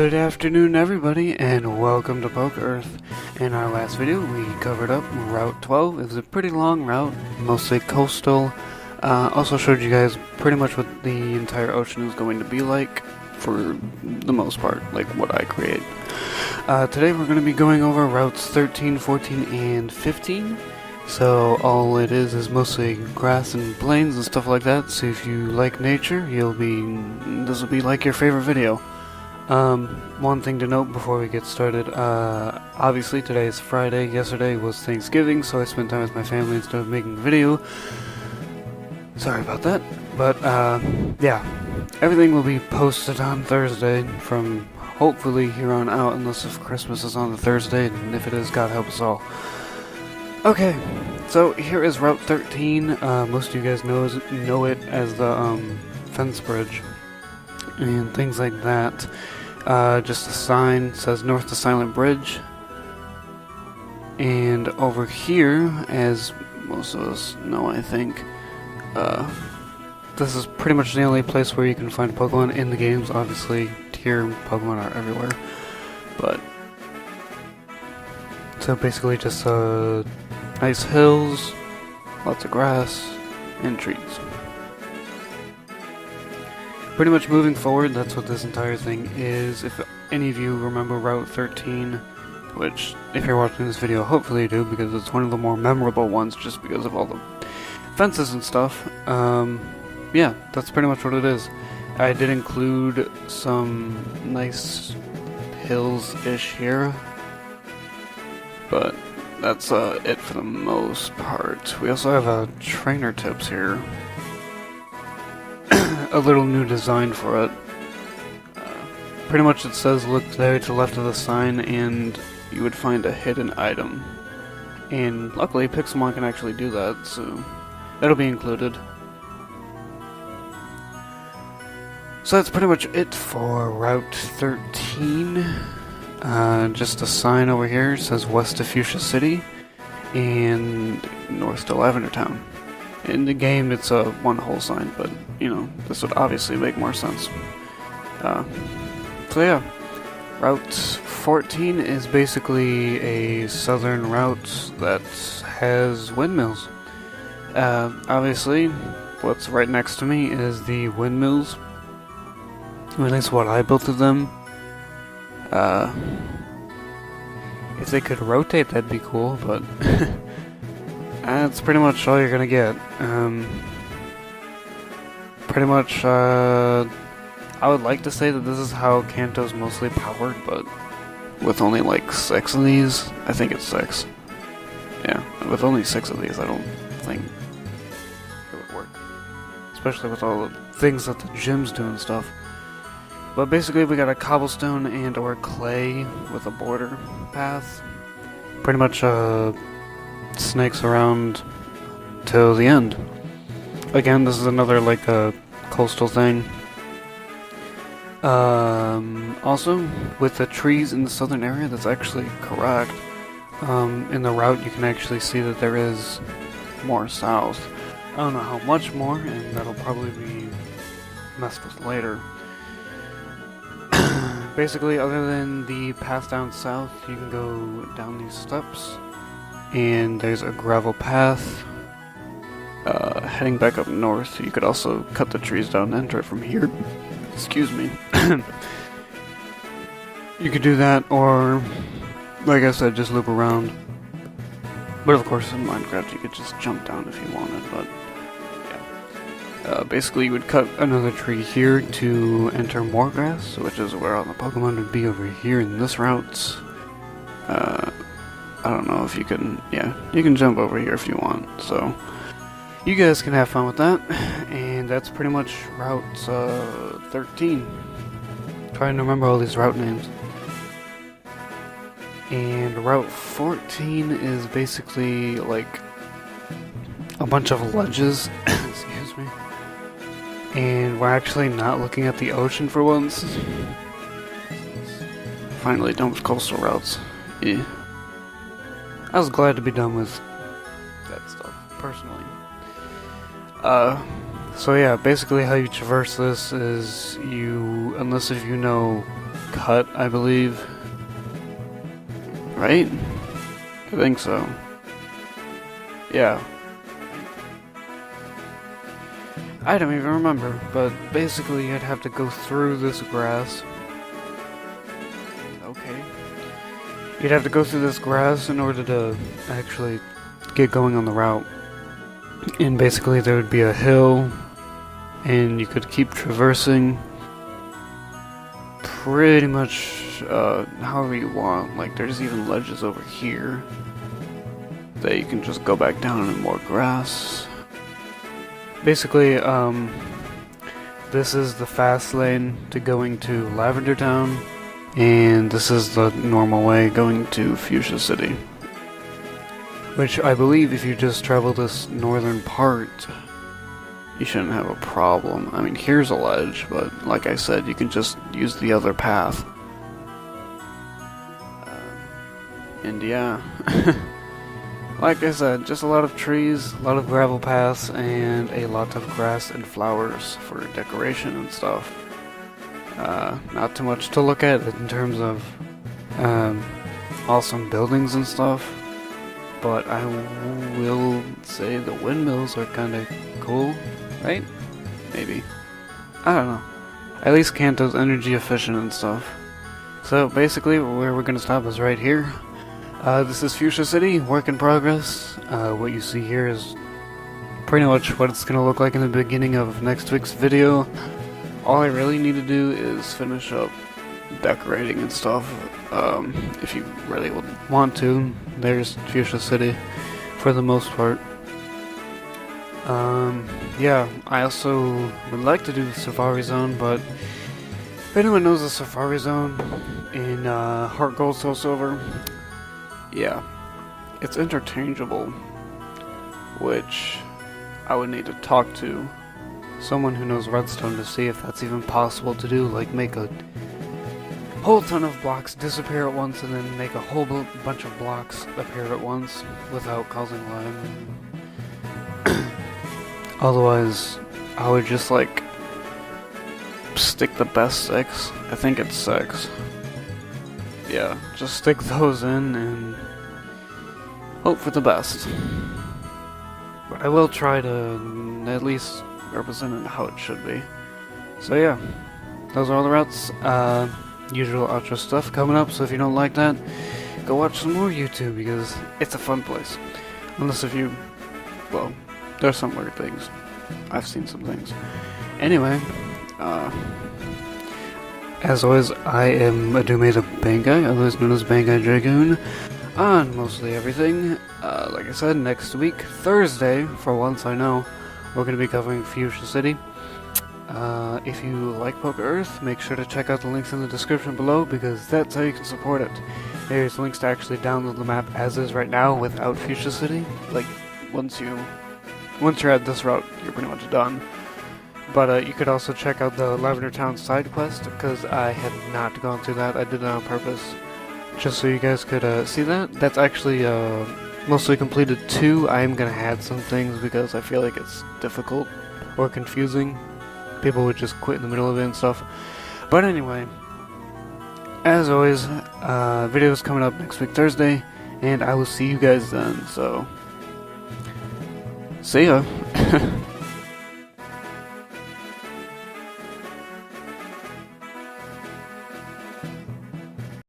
Good afternoon, everybody, and welcome to POKEARTH. In our last video, we covered up Route 12. It was a pretty long route, mostly coastal. Also showed you guys pretty much what the entire ocean is going to be like, for the most part, like what I create. Today we're going to be going over routes 13, 14, and 15. So all it is mostly grass and plains and stuff like that. So if you like nature, this will be like your favorite video. One thing to note before we get started, obviously today is Friday. Yesterday was Thanksgiving, so I spent time with my family instead of making a video. Sorry about that. But, yeah. Everything will be posted on Thursday from hopefully here on out, unless if Christmas is on the Thursday, and if it is, God help us all. Okay, so here is Route 13. Most of you guys know it as the, fence bridge and things like that. Just a sign says North to Silent Bridge. And over here, as most of us know, I think, this is pretty much the only place where you can find Pokemon in the games. Obviously, here Pokemon are everywhere. But, so basically just, nice hills, lots of grass, and trees. Pretty much moving forward, that's what this entire thing is. If any of you remember Route 13, which, if you're watching this video, hopefully you do, because it's one of the more memorable ones, just because of all the fences and stuff. Yeah, that's pretty much what it is. I did include some nice hills-ish here, but that's it for the most part. We also have trainer tips here. A little new design for it. Pretty much it says look there to the left of the sign and you would find a hidden item. And luckily Pixelmon can actually do that, so that'll be included. So that's pretty much it for Route 13. Just a sign over here says west to Fuchsia City and north to Lavender Town. In the game, it's a one whole sign, but, you know, this would obviously make more sense. So yeah, Route 14 is basically a southern route that has windmills. Obviously, what's right next to me is the windmills. At least what I built of them. If they could rotate, that'd be cool, but... That's pretty much all you're gonna get. Pretty much, I would like to say that this is how Kanto's mostly powered, but with only like 6 of these, I think it's 6. Yeah, with only 6 of these, I don't think it would work. Especially with all the things that the gyms do and stuff. But basically, we got a cobblestone and or clay with a border path. Pretty much, snakes around till the end. Again, this is another like a coastal thing. Also, with the trees in the southern area, that's actually correct. In the route, you can actually see that there is more south. I don't know how much more, and that'll probably be messed with later. Basically, other than the path down south, you can go down these steps. And there's a gravel path heading back up north. You could also cut the trees down and enter it from here. Excuse me. You could do that, or like I said, just loop around. But of course in Minecraft you could just jump down if you wanted, but yeah. Basically you would cut another tree here to enter more grass, which is where all the Pokemon would be over here in this route. I don't know if you can, yeah, you can jump over here if you want, so you guys can have fun with that, and that's pretty much Route 13. Trying to remember all these route names. And Route 14 is basically like a bunch of ledges, excuse me, and we're actually not looking at the ocean for once. Finally done with coastal routes. Yeah. I was glad to be done with that stuff, personally. So yeah, basically how you traverse this is unless if you know cut, I believe. Right? I think so. Yeah. I don't even remember, but basically you'd have to go through this grass. Okay. You'd have to go through this grass in order to actually get going on the route. And basically there would be a hill, and you could keep traversing pretty much however you want. Like, there's even ledges over here that you can just go back down in more grass. Basically, this is the fast lane to going to Lavender Town, and this is the normal way going to Fuchsia City. Which I believe if you just travel this northern part, you shouldn't have a problem. I mean, here's a ledge, but like I said, you can just use the other path. And yeah. Like I said, just a lot of trees, a lot of gravel paths, and a lot of grass and flowers for decoration and stuff. Not too much to look at in terms of awesome buildings and stuff, but I will say the windmills are kind of cool, right? Maybe. I don't know. At least Kanto's energy efficient and stuff. So basically, where we're going to stop is right here. This is Fuchsia City, work in progress. What you see here is pretty much what it's going to look like in the beginning of next week's video. All I really need to do is finish up decorating and stuff. If you really would want to. There's Fuchsia City for the most part. Yeah, I also would like to do Safari Zone, but if anyone knows the Safari Zone in Heart Gold Soul Silver, yeah, it's interchangeable, which I would need to talk to someone who knows Redstone to see if that's even possible to do, like make a whole ton of blocks disappear at once and then make a whole bunch of blocks appear at once without causing lag. Otherwise, I would just like stick the best 6. I think it's 6. Yeah, just stick those in and hope for the best. But I will try to at least represent it how it should be. So yeah, those are all the routes. Usual outro stuff coming up, so if you don't like that, go watch some more YouTube because it's a fun place. Unless if you, well, there's some weird things. I've seen some things. Anyway, as always, I am a Dumeda Bangai, otherwise known as Bangai Dragoon, on mostly everything. Like I said, next week, Thursday, for once I know, we're going to be covering Fuchsia City. If you like POKEARTH, make sure to check out the links in the description below, because that's how you can support it. There's links to actually download the map as is right now without Fuchsia City. Like, once you're at this route, you're pretty much done. But you could also check out the Lavender Town side quest, because I had not gone through that. I did it on purpose, just so you guys could see that. That's actually mostly completed too. I am going to add some things because I feel like it's difficult or confusing. People would just quit in the middle of it and stuff. But anyway, as always, videos coming up next week Thursday, and I will see you guys then. So, see ya.